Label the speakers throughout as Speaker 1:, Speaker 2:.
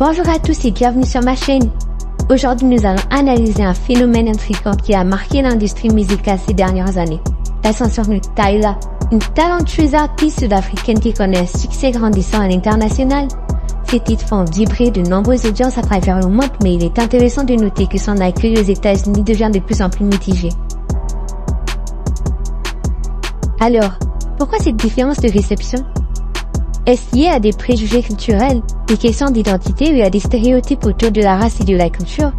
Speaker 1: Bonjour à tous et bienvenue sur ma chaîne. Aujourd'hui, nous allons analyser un phénomène intrigant qui a marqué l'industrie musicale ces dernières années. L'ascension de Tyla, une talentueuse artiste sud-africaine qui connaît un succès grandissant à l'international. Ses titres font vibrer de nombreuses audiences à travers le monde, mais il est intéressant de noter que son accueil aux États-Unis devient de plus en plus mitigé. Alors, pourquoi cette différence de réception? Est-ce lié à des préjugés culturels, des questions d'identité ou à des stéréotypes autour de la race et de la culture?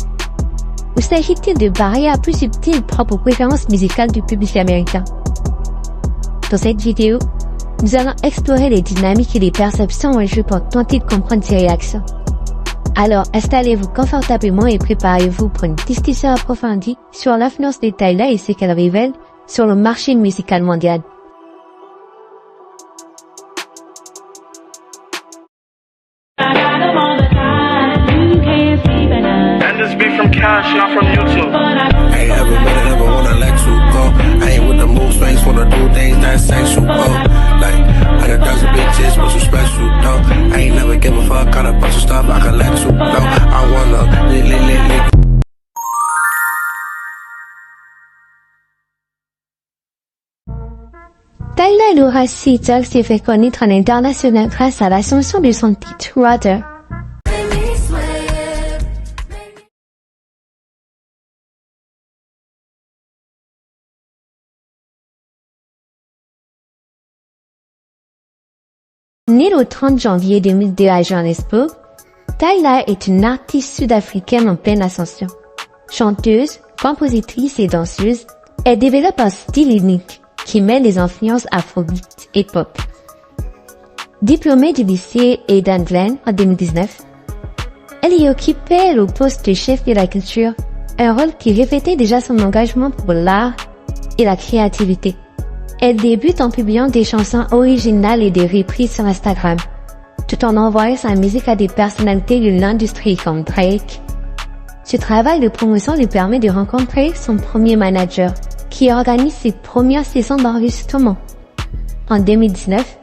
Speaker 1: Ou s'agit-il de barrières plus subtiles propres aux préférences musicales du public américain? Dans cette vidéo, nous allons explorer les dynamiques et les perceptions en jeu pour tenter de comprendre ces réactions. Alors, installez-vous confortablement et préparez-vous pour une discussion approfondie sur l'influence de Tyla et ce qu'elle révèle sur le marché musical mondial.
Speaker 2: From Cash, y'all from YouTube.
Speaker 3: I ain't ever been it, ever wanna let you go. I ain't with the mood swings, wanna do things that sexual. Like, I got dozen bitches, but you special, though. I ain't never give a fuck, got a bunch of stuff I can let you know. I wanna lick.
Speaker 1: Tyla Laura Seater s'est fait connaître à l'international grâce à l'ascension de son titre Rudder. Née le 30 janvier 2002 à Johannesburg, Tyla est une artiste sud-africaine en pleine ascension. Chanteuse, compositrice et danseuse, elle développe un style unique qui mêle les influences afrobeat et pop. Diplômée du lycée Eden Glen en 2019, elle y occupait le poste de chef de la culture, un rôle qui reflétait déjà son engagement pour l'art et la créativité. Elle débute en publiant des chansons originales et des reprises sur Instagram, tout en envoyant sa musique à des personnalités de l'industrie comme Drake. Ce travail de promotion lui permet de rencontrer son premier manager, qui organise ses premières sessions d'enregistrement. En 2019,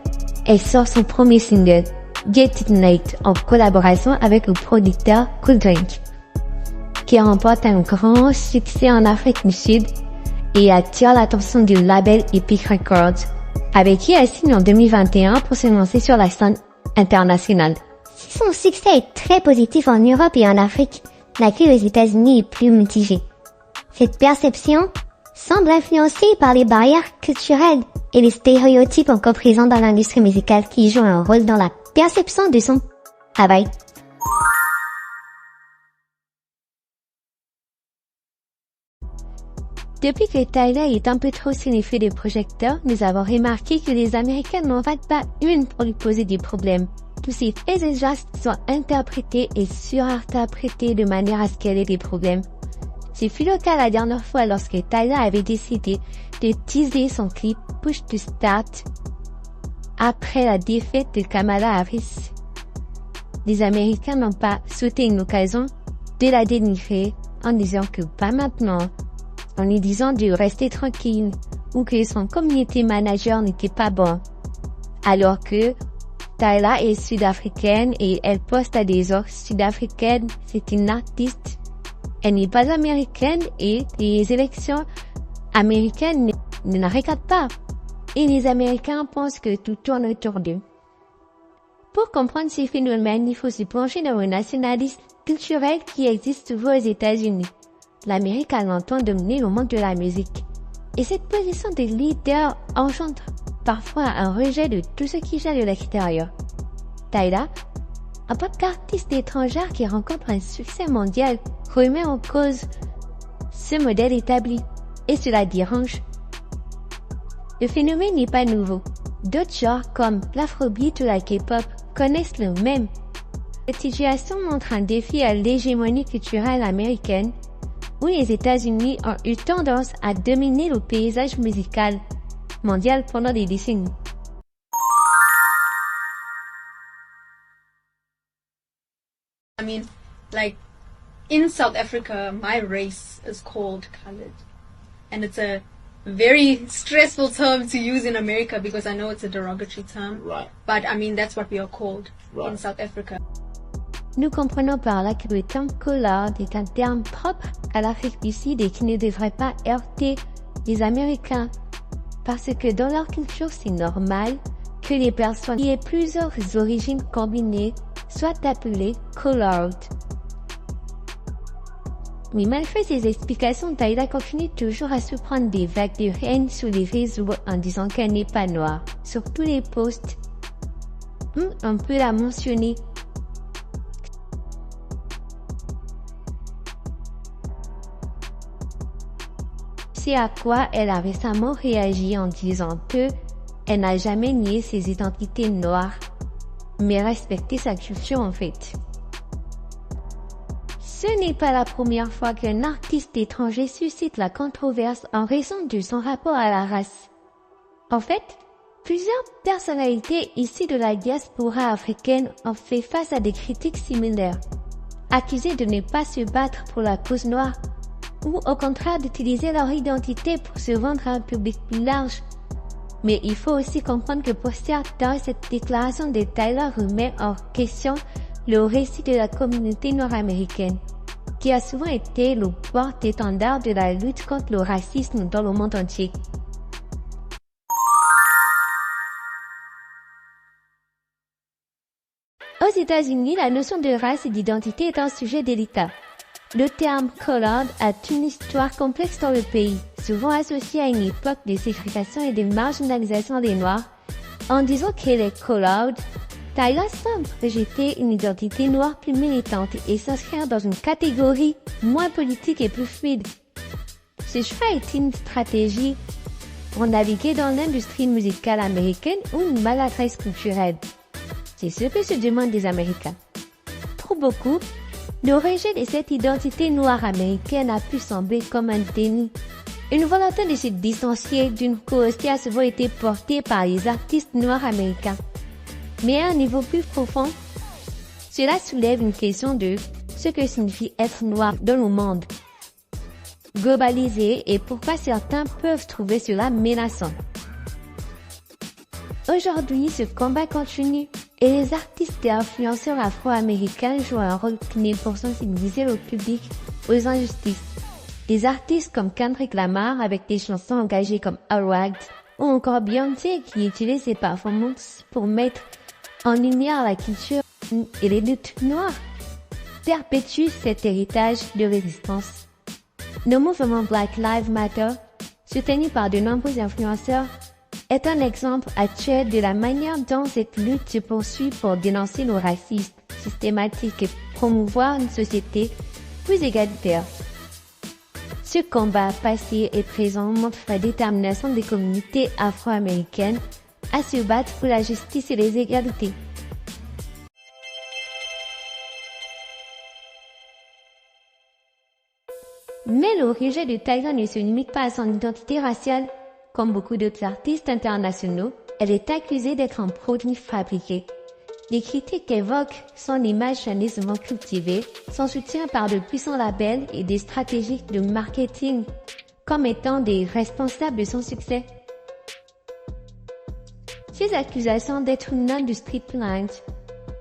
Speaker 1: elle sort son premier single, Get It Night, en collaboration avec le producteur Cool Drink, qui remporte un grand succès en Afrique du Sud et attire l'attention du label Epic Records, avec qui elle signe en 2021 pour se lancer sur la scène internationale.
Speaker 4: Si son succès est très positif en Europe et en Afrique, l'accueil aux États-Unis est plus mitigé. Cette perception semble influencée par les barrières culturelles et les stéréotypes encore présents dans l'industrie musicale qui jouent un rôle dans la perception de son travail.
Speaker 1: Depuis que Tyla est un peu trop sous l'effet des projecteurs, nous avons remarqué que les Américains n'en font pas une pour lui poser des problèmes. Tous ces faits et gestes sont interprétés et surinterprétés de manière à ce qu'elle ait des problèmes. Ce fut le cas la dernière fois lorsque Tyla avait décidé de teaser son clip Push to Start après la défaite de Kamala Harris. Les Américains n'ont pas sauté une occasion de la dénigrer en disant que pas maintenant, en lui disant de rester tranquille ou que son community manager n'était pas bon. Alors que Tyla est sud-africaine et elle poste à des heures sud-africaines, c'est une artiste. Elle n'est pas américaine et les élections américaines ne la regardent pas. Et les Américains pensent que tout tourne autour d'eux. Pour comprendre ces phénomènes, il faut se plonger dans le nationalisme culturel qui existe souvent aux États-Unis. L'Amérique a longtemps dominé le monde de la musique. Et cette position de leader engendre parfois un rejet de tout ce qui vient de l'extérieur. Tyla, en tant qu'artiste étrangère qui rencontre un succès mondial, remet en cause ce modèle établi, et cela dérange. Le phénomène n'est pas nouveau. D'autres genres comme l'afrobeat ou la K-pop connaissent le même. Cette situation montre un défi à l'hégémonie culturelle américaine, où les États-Unis ont eu tendance à dominer le paysage musical mondial pendant des décennies.
Speaker 5: I mean, like, in South Africa, my race is called colored. And it's a very stressful term to use in America because I know it's a derogatory term.
Speaker 2: Right.
Speaker 5: But I mean, that's what we are called
Speaker 2: Right.
Speaker 5: in South Africa.
Speaker 1: Nous comprenons par là que le terme colored est un terme propre à l'Afrique du Sud et qui ne devrait pas heurter les Américains, parce que dans leur culture c'est normal que les personnes qui aient plusieurs origines combinées soient appelées colored. Mais malgré ces explications, Tyla continue toujours à se prendre des vagues de haine sur les réseaux en disant qu'elle n'est pas noire. Sur tous les posts, on peut la mentionner. C'est à quoi elle a récemment réagi en disant que elle n'a jamais nié ses identités noires, mais respecté sa culture en fait. Ce n'est pas la première fois qu'un artiste étranger suscite la controverse en raison de son rapport à la race. En fait, plusieurs personnalités issues de la diaspora africaine ont fait face à des critiques similaires, accusées de ne pas se battre pour la cause noire, ou au contraire d'utiliser leur identité pour se vendre à un public plus large. Mais il faut aussi comprendre que pour certains, cette déclaration de Tyla remet en question le récit de la communauté nord-américaine, qui a souvent été le porte-étendard de la lutte contre le racisme dans le monde entier. Aux États-Unis, la notion de race et d'identité est un sujet délicat. Le terme colored a une histoire complexe dans le pays, souvent associé à une époque de ségrégation et de marginalisation des Noirs. En disant qu'elle est colored, Tyla semble rejeter une identité noire plus militante et s'inscrire dans une catégorie moins politique et plus fluide. Ce choix est une stratégie pour naviguer dans l'industrie musicale américaine ou une maladresse culturelle. C'est ce que se demandent les Américains. Pour beaucoup, le rejet de cette identité noire américaine a pu sembler comme un déni. Une volonté de se distancier d'une cause qui a souvent été portée par les artistes noirs américains. Mais à un niveau plus profond, cela soulève une question de ce que signifie être noir dans le monde globalisé et pourquoi certains peuvent trouver cela menaçant. Aujourd'hui, ce combat continue et les artistes et influenceurs afro-américains jouent un rôle clé pour sensibiliser le public aux injustices. Des artistes comme Kendrick Lamar avec des chansons engagées comme Alright ou encore Beyoncé qui utilise ses performances pour mettre en lumière la culture et les luttes noires, perpétuent cet héritage de résistance. Le mouvement Black Lives Matter, soutenu par de nombreux influenceurs, est un exemple actuel de la manière dont cette lutte se poursuit pour dénoncer le racisme systématique et promouvoir une société plus égalitaire. Ce combat passé et présent montre la détermination des communautés afro-américaines à se battre pour la justice et les égalités. Mais le rejet de Tyla ne se limite pas à son identité raciale. Comme beaucoup d'autres artistes internationaux, elle est accusée d'être un produit fabriqué. Les critiques évoquent son image jalousement cultivée, son soutien par de puissants labels et des stratégies de marketing comme étant des responsables de son succès. Ces accusations d'être une industrie plainte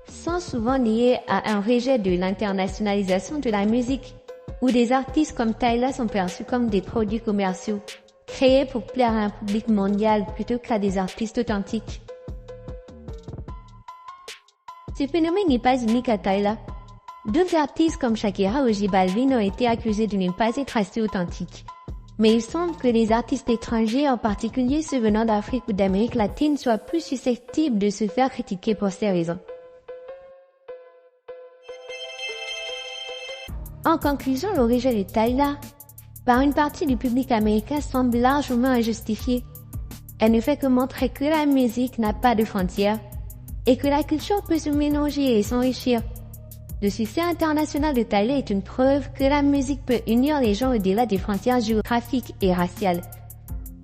Speaker 1: sont souvent liées à un rejet de l'internationalisation de la musique, où des artistes comme Tyla sont perçus comme des produits commerciaux, créés pour plaire à un public mondial plutôt qu'à des artistes authentiques. Ce phénomène n'est pas unique à Tyla. D'autres artistes comme Shakira ou J Balvin ont été accusés de ne pas être assez authentiques. Mais il semble que les artistes étrangers, en particulier ceux venant d'Afrique ou d'Amérique latine, soient plus susceptibles de se faire critiquer pour ces raisons. En conclusion, le rejet de Tyla par une partie du public américain semble largement injustifié. Elle ne fait que montrer que la musique n'a pas de frontières et que la culture peut se mélanger et s'enrichir. Le succès international de Tyla est une preuve que la musique peut unir les gens au-delà des frontières géographiques et raciales.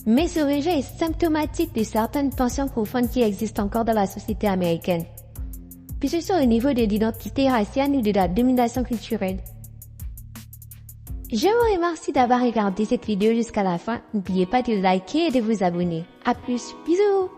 Speaker 1: Mais ce rejet est symptomatique de certaines tensions profondes qui existent encore dans la société américaine, que ce soit au niveau de l'identité raciale ou de la domination culturelle. Je vous remercie d'avoir regardé cette vidéo jusqu'à la fin. N'oubliez pas de liker et de vous abonner. À plus, bisous!